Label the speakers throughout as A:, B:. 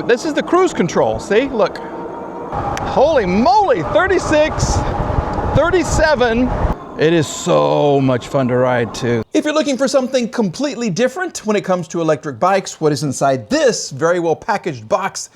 A: This is the cruise control, see, look. Holy moly, 36, 37. It is so much fun to ride too. If you're looking for something completely different when it comes to electric bikes, what is inside this very well packaged box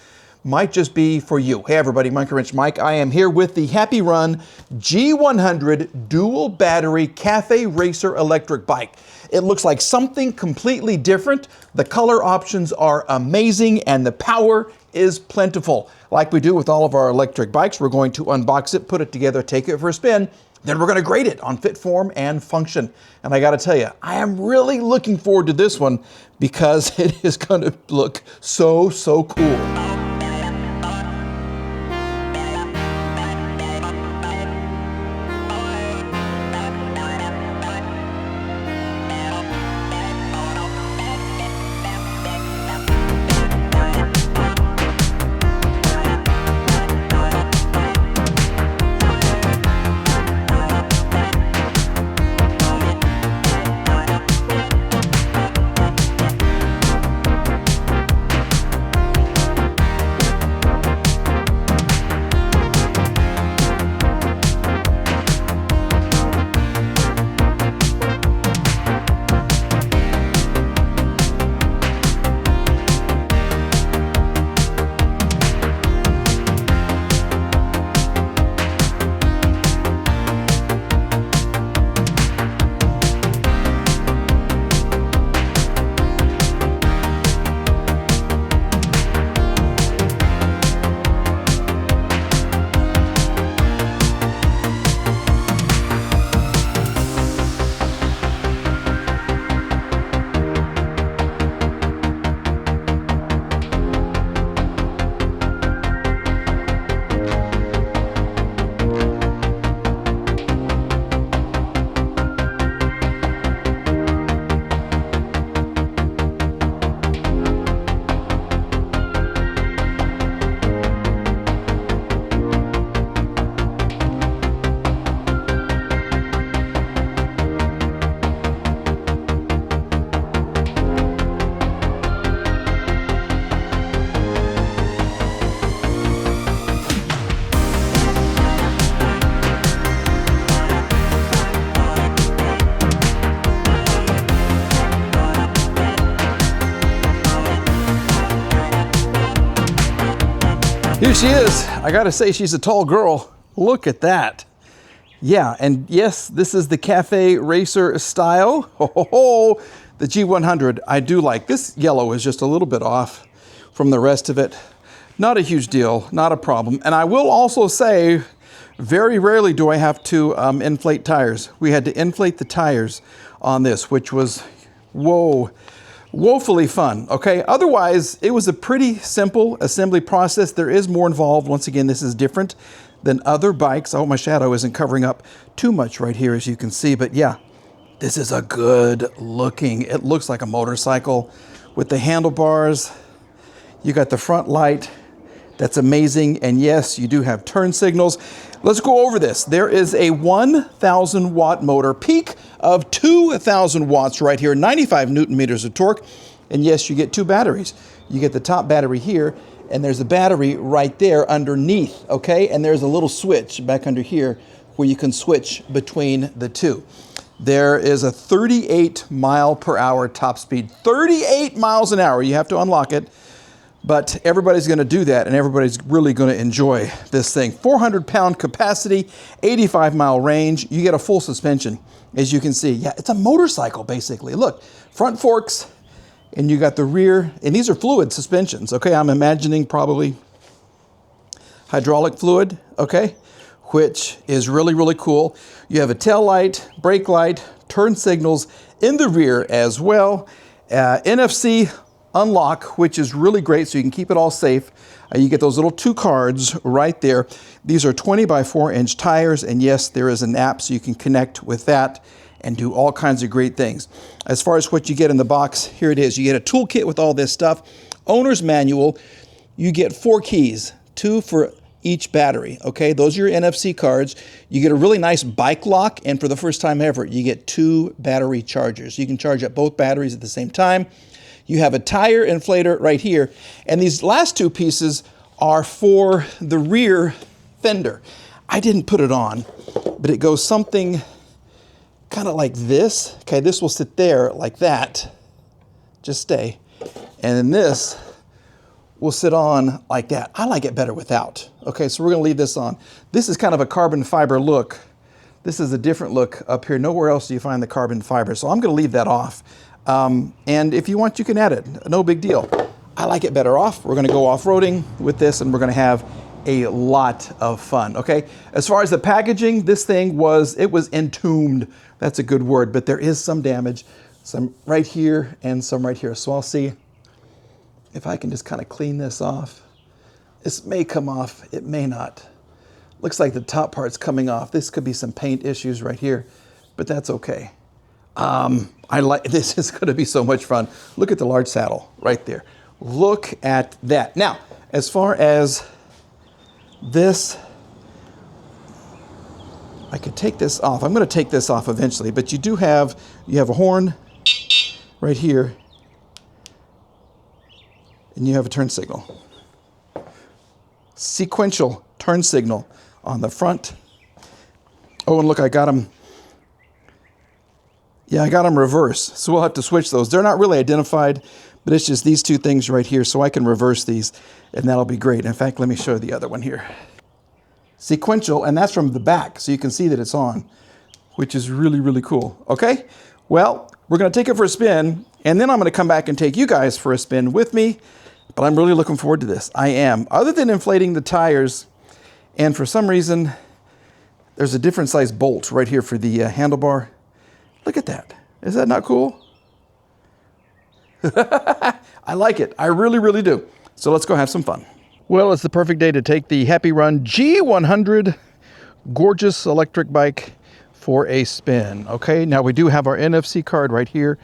A: might just be for you. Hey everybody, Monkey Wrench Mike. I am here with the Happyrun G100 dual battery cafe racer electric bike. It looks like something completely different. The color options are amazing and the power is plentiful. Like we do with all of our electric bikes, we're going to unbox it, put it together, take it for a spin, then we're going to grade it on fit, form, and function. And I got to tell you, I am really looking forward to this one because it is going to look so cool. Here she is. I gotta say, she's a tall girl. Look at that. Yeah, and yes, this is the cafe racer style. The G100 I do like. This yellow is just a little bit off from the rest of it. Not a huge deal, not a problem. And I will also say, very rarely do I have to inflate tires. We had to inflate the tires on this, which was, woefully fun, okay? Otherwise, it was a pretty simple assembly process. There is more involved. Once again, this is different than other bikes. I hope my shadow isn't covering up too much right here, as you can see. But yeah, this is a good looking, it looks like a motorcycle with the handlebars. You got the front light. That's amazing. And yes, you do have turn signals. Let's go over this. There is a 1,000 watt motor, peak of 2,000 watts right here, 95 Newton meters of torque. And yes, you get two batteries. You get the top battery here, and there's a battery right there underneath, okay? And there's a little switch back under here where you can switch between the two. There is a 38 mile per hour top speed, 38 miles an hour. You have to unlock it. But everybody's going to do that, and everybody's really going to enjoy this thing. 400-pound capacity, 85-mile range. You get a full suspension, as you can see. Yeah, it's a motorcycle, basically. Look, front forks, and you got the rear. And these are fluid suspensions, okay? I'm imagining probably hydraulic fluid, okay? Which is really cool. You have a tail light, brake light, turn signals in the rear as well. NFC unlock, which is really great, so you can keep it all safe. You get those little two cards right there. These are 20 by 4-inch tires, and yes, there is an app, so you can connect with that and do all kinds of great things. As far as what you get in the box, here it is. You get a toolkit with all this stuff, owner's manual. You get 4 keys, 2 for each battery, okay? Those are your NFC cards. You get a really nice bike lock, and for the first time ever, you get 2 battery chargers. You can charge up both batteries at the same time. You have a tire inflator right here. And these last two pieces are for the rear fender. I didn't put it on, but it goes something kind of like this. Okay, this will sit there like that. Just stay. And then this will sit on like that. I like it better without. Okay, so we're gonna leave this on. This is kind of a carbon fiber look. This is a different look up here. Nowhere else do you find the carbon fiber. So I'm gonna leave that off. And if you want, you can add it. No big deal. I like it better off. We're gonna go off-roading with this and we're gonna have a lot of fun, okay? As far as the packaging, this thing it was entombed. That's a good word, but there is some damage. Some right here and some right here. So I'll see if I can just kind of clean this off. This may come off, it may not. Looks like the top part's coming off. This could be some paint issues right here, but that's okay. This is gonna be so much fun. Look at the large saddle right there. Look at that. Now, as far as this, I could take this off. I'm gonna take this off eventually, but you have a horn right here, and you have a turn signal. Sequential turn signal on the front. Oh, and look, I got them. Yeah, I got them reversed, so we'll have to switch those. They're not really identified, but it's just these two things right here, so I can reverse these, and that'll be great. In fact, let me show you the other one here. Sequential, and that's from the back, so you can see that it's on, which is really, really cool. Okay, well, we're gonna take it for a spin, and then I'm gonna come back and take you guys for a spin with me, but I'm really looking forward to this. I am. Other than inflating the tires, and for some reason, there's a different size bolt right here for the handlebar. Look at that. Is that not cool? I like it. I really, really do. So let's go have some fun. Well, it's the perfect day to take the Happyrun G100 gorgeous electric bike for a spin. Okay, now we do have our NFC card right here.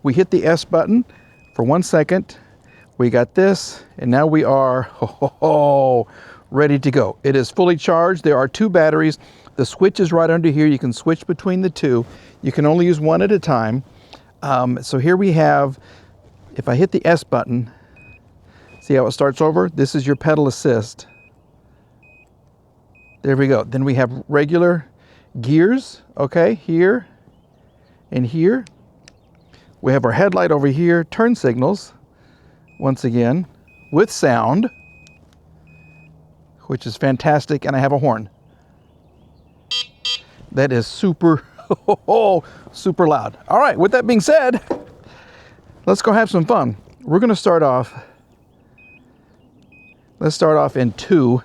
A: We hit the S button for 1 second. We got this, and now we are ready to go. It is fully charged. There are 2 batteries. The switch is right under here. You can switch between the 2. You can only use one at a time. So here we have, if I hit the S button, see how it starts over? This is your pedal assist. There we go. Then we have regular gears, okay, here and here. We have our headlight over here, turn signals, once again, with sound, which is fantastic, and I have a horn. That is super, super loud. All right, with that being said, let's go have some fun. We're gonna start off, let's start off in 2,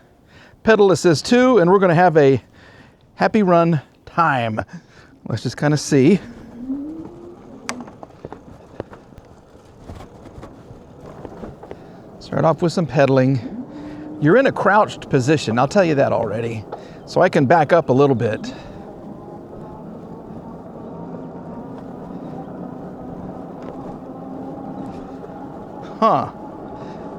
A: pedal assist 2, and we're gonna have a Happyrun time. Let's just kind of see. Start off with some pedaling. You're in a crouched position, I'll tell you that already. So I can back up a little bit. Huh.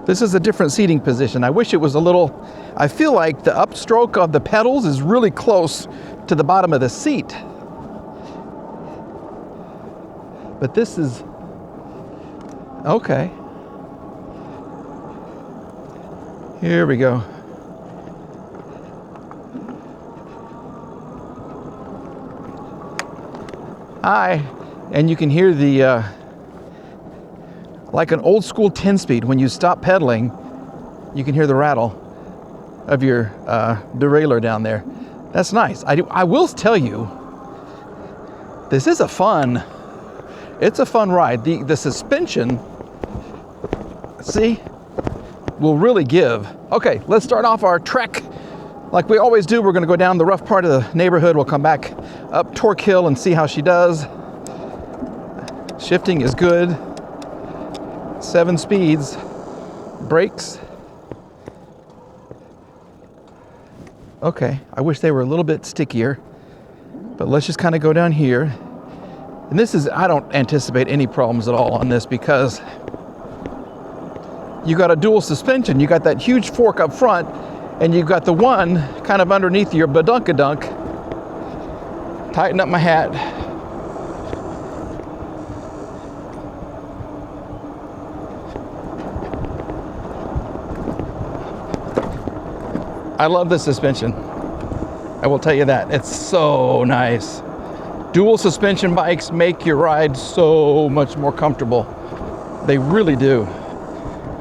A: This is a different seating position. I wish it was a little, I feel like the upstroke of the pedals is really close to the bottom of the seat. But this is, okay. Here we go. Hi, and you can hear the, like an old school 10-speed, when you stop pedaling, you can hear the rattle of your derailleur down there. That's nice. I will tell you, this is it's a fun ride. The suspension, see, will really give. Okay, let's start off our trek. Like we always do, we're gonna go down the rough part of the neighborhood. We'll come back up Torque Hill and see how she does. Shifting is good. 7 speeds. Brakes. Okay, I wish they were a little bit stickier, but let's just kind of go down here. And this is, I don't anticipate any problems at all on this because you got a dual suspension. You got that huge fork up front, and you've got the one kind of underneath your badunkadunk. Tighten up my hat. I love the suspension. I will tell you that. It's so nice. Dual suspension bikes make your ride so much more comfortable. They really do.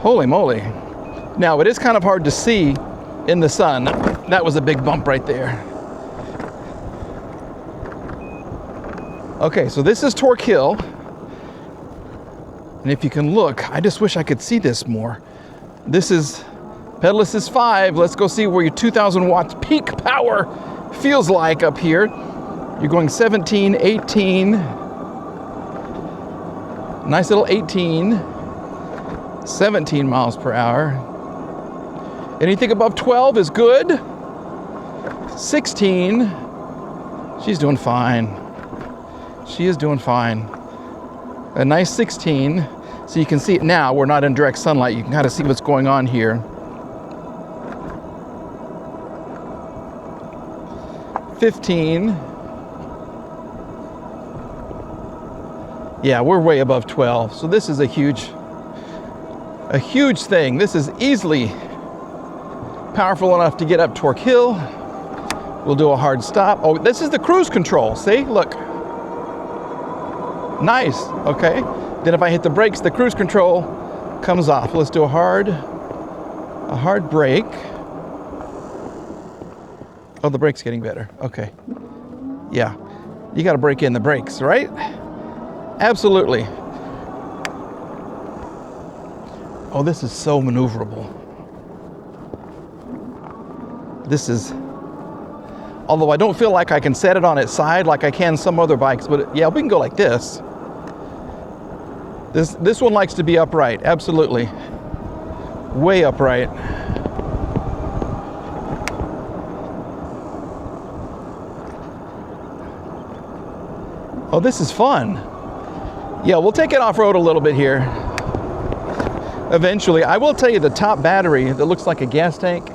A: Holy moly. Now, it is kind of hard to see in the sun. That was a big bump right there. Okay, so this is Torque Hill. And if you can look, I just wish I could see this more. This is pedal assist 5. Let's go see where your 2,000 watts peak power feels like up here. You're going 17, 18. Nice little 18. 17 miles per hour. Anything above 12 is good. 16. She's doing fine. She is doing fine. A nice 16. So you can see it now. We're not in direct sunlight. You can kind of see what's going on here. 15. Yeah, we're way above 12. So this is a huge thing. This is easily powerful enough to get up Torque Hill. We'll do a hard stop. Oh, this is the cruise control. See, look. Nice, okay. Then if I hit the brakes, the cruise control comes off. Let's do a hard brake. Oh, the brake's getting better, okay. Yeah, you gotta brake in the brakes, right? Absolutely. Oh, this is so maneuverable. This is, although I don't feel like I can set it on its side like I can some other bikes, but yeah, we can go like this. This one likes to be upright, absolutely. Way upright. Oh, this is fun. Yeah, we'll take it off-road a little bit here. Eventually, I will tell you the top battery that looks like a gas tank,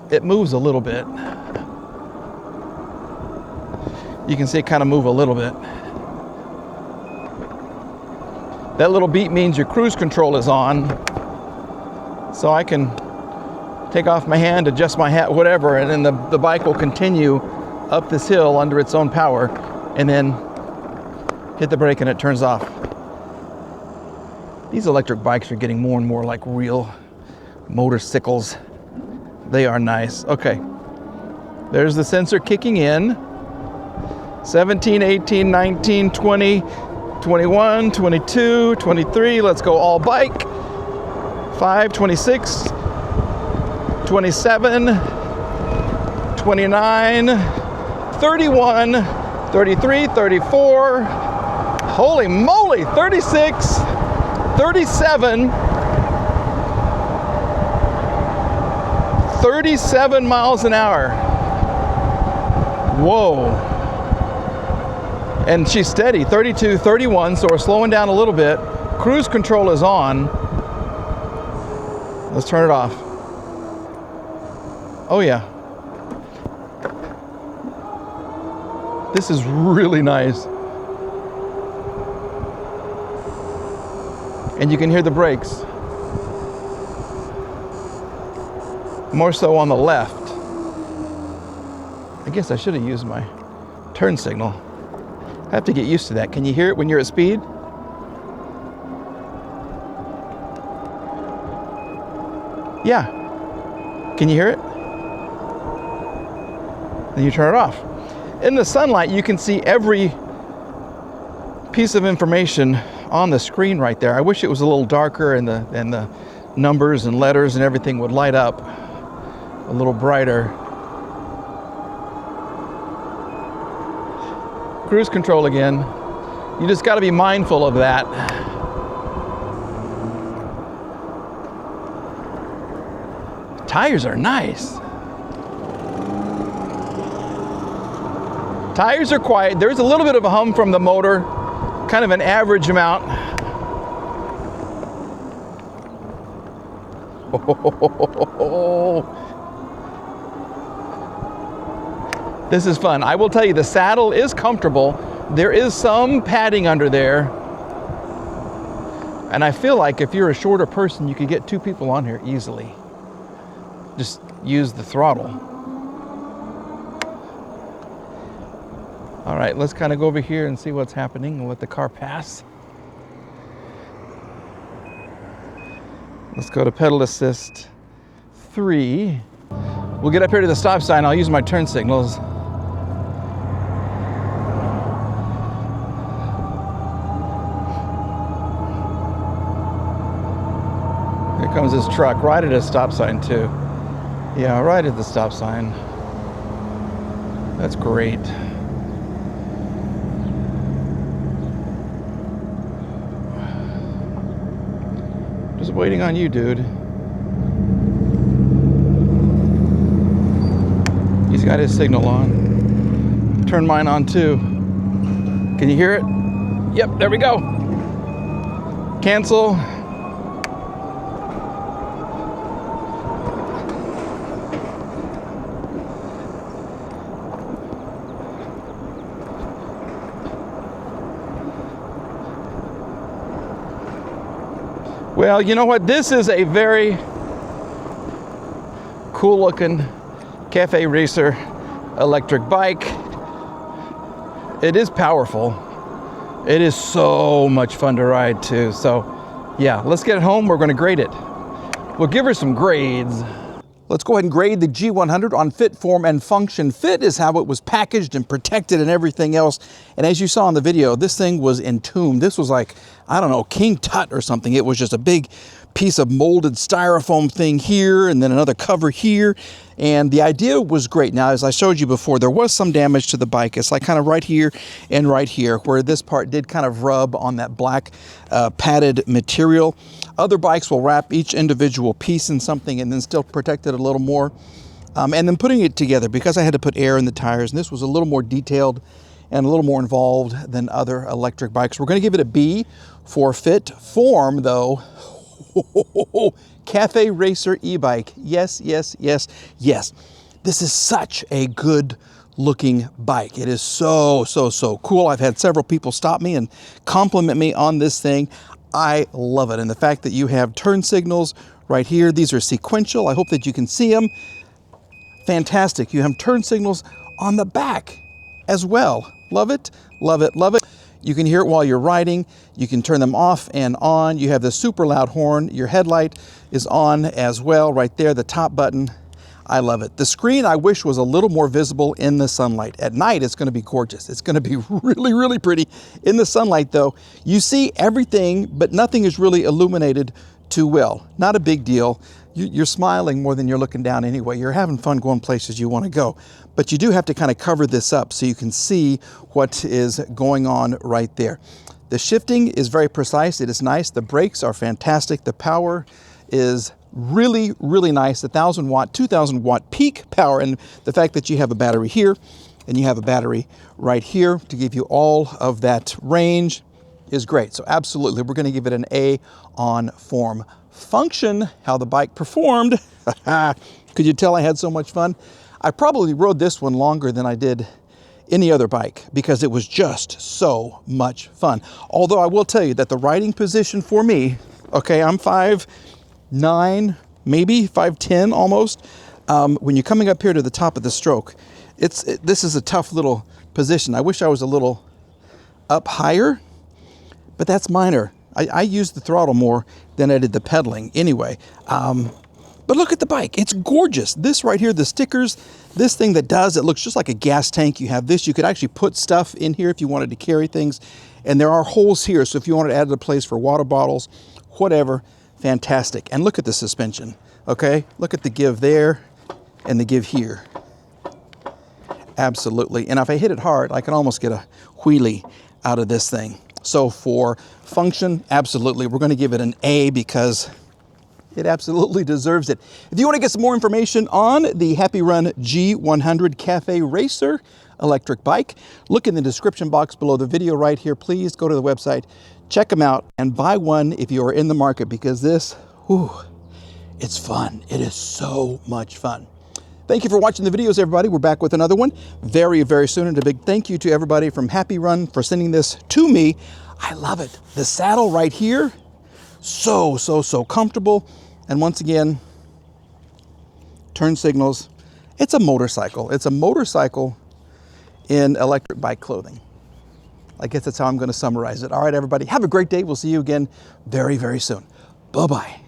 A: it moves a little bit. You can see it kind of move a little bit. That little beep means your cruise control is on. So I can take off my hand, adjust my hat, whatever, and then the bike will continue up this hill under its own power, and then hit the brake and it turns off. These electric bikes are getting more and more like real motorcycles. They are nice. Okay, there's the sensor kicking in. 17, 18, 19, 20, 21, 22, 23. Let's go all bike. 5, 26, 27, 29, 31, 33, 34. Holy moly, 36, 37. 37 miles an hour. Whoa. And she's steady, 32, 31, so we're slowing down a little bit. Cruise control is on. Let's turn it off. Oh yeah. This is really nice. And you can hear the brakes. More so on the left. I guess I should have used my turn signal. I have to get used to that. Can you hear it when you're at speed? Yeah. Can you hear it? Then you turn it off. In the sunlight, you can see every piece of information on the screen right there. I wish it was a little darker and the numbers and letters and everything would light up a little brighter. Cruise control again. You just got to be mindful of that. Tires are nice. Tires are quiet. There's a little bit of a hum from the motor, kind of an average amount. This is fun. I will tell you, the saddle is comfortable. There is some padding under there. And I feel like if you're a shorter person, you could get 2 people on here easily. just use the throttle. All right, let's kind of go over here and see what's happening and let the car pass. Let's go to pedal assist 3. We'll get up here to the stop sign. I'll use my turn signals. Here comes this truck right at a stop sign too. Yeah, right at the stop sign. That's great. Just waiting on you, dude. He's got his signal on. Turn mine on too. Can you hear it? Yep, there we go. Cancel. Well, you know what? This is a very cool looking Cafe Racer electric bike. It is powerful. It is so much fun to ride too. So yeah, let's get it home. We're going to grade it. We'll give her some grades. Let's go ahead and grade the G100 on fit, form, and function. Fit is how it was packaged and protected and everything else. And as you saw in the video, this thing was entombed. This was like, I don't know, King Tut or something. It was just a big piece of molded styrofoam thing here and then another cover here. And the idea was great. Now, as I showed you before, there was some damage to the bike. It's like kind of right here and right here where this part did kind of rub on that black padded material. Other bikes will wrap each individual piece in something and then still protect it a little more. And then putting it together, because I had to put air in the tires, and this was a little more detailed and a little more involved than other electric bikes. We're going to give it a B for fit. Form, though, Cafe Racer e-bike. Yes, yes, yes, yes. This is such a good looking bike. It is so, so, so cool. I've had several people stop me and compliment me on this thing. I love it. And the fact that you have turn signals right here, these are sequential. I hope that you can see them. Fantastic. You have turn signals on the back as well. Love it, love it, love it. You can hear it while you're riding. You can turn them off and on. You have the super loud horn. Your headlight is on as well right there, the top button. I love it. The screen I wish was a little more visible in the sunlight. At night, it's going to be gorgeous. It's going to be really, really pretty. In the sunlight, though, you see everything, but nothing is really illuminated too well. Not a big deal. You're smiling more than you're looking down anyway. You're having fun going places you want to go. But you do have to kind of cover this up so you can see what is going on right there. The shifting is very precise. It is nice. The brakes are fantastic. The power is really, really nice. 1,000 watt, 2,000 watt peak power. And the fact that you have a battery here and you have a battery right here to give you all of that range is great. So absolutely, we're going to give it an A on form. Function, how the bike performed. Could you tell I had so much fun? I probably rode this one longer than I did any other bike because it was just so much fun. Although I will tell you that the riding position for me, okay, I'm 5'9", maybe 5'10" almost. When you're coming up here to the top of the stroke, this is a tough little position. I wish I was a little up higher, but that's minor. I used the throttle more than I did the pedaling anyway. But look at the bike. It's gorgeous. This right here, the stickers, this thing that does, it looks just like a gas tank. You have this. You could actually put stuff in here if you wanted to carry things. And there are holes here, so if you wanted to add a place for water bottles, whatever, fantastic. And look at the suspension, okay? Look at the give there and the give here. Absolutely. And if I hit it hard, I can almost get a wheelie out of this thing. So for function, absolutely. We're going to give it an A because it absolutely deserves it. If you want to get some more information on the Happyrun G100 Cafe Racer electric bike, look in the description box below the video right here. Please go to the website, check them out, and buy one if you are in the market because this, it's fun. It is so much fun. Thank you for watching the videos, everybody. We're back with another one very, very soon. And a big thank you to everybody from Happyrun for sending this to me. I love it. The saddle right here, so, so, so comfortable. And once again, turn signals. It's a motorcycle. It's a motorcycle in electric bike clothing. I guess that's how I'm going to summarize it. All right, everybody, have a great day. We'll see you again very, very soon. Bye-bye.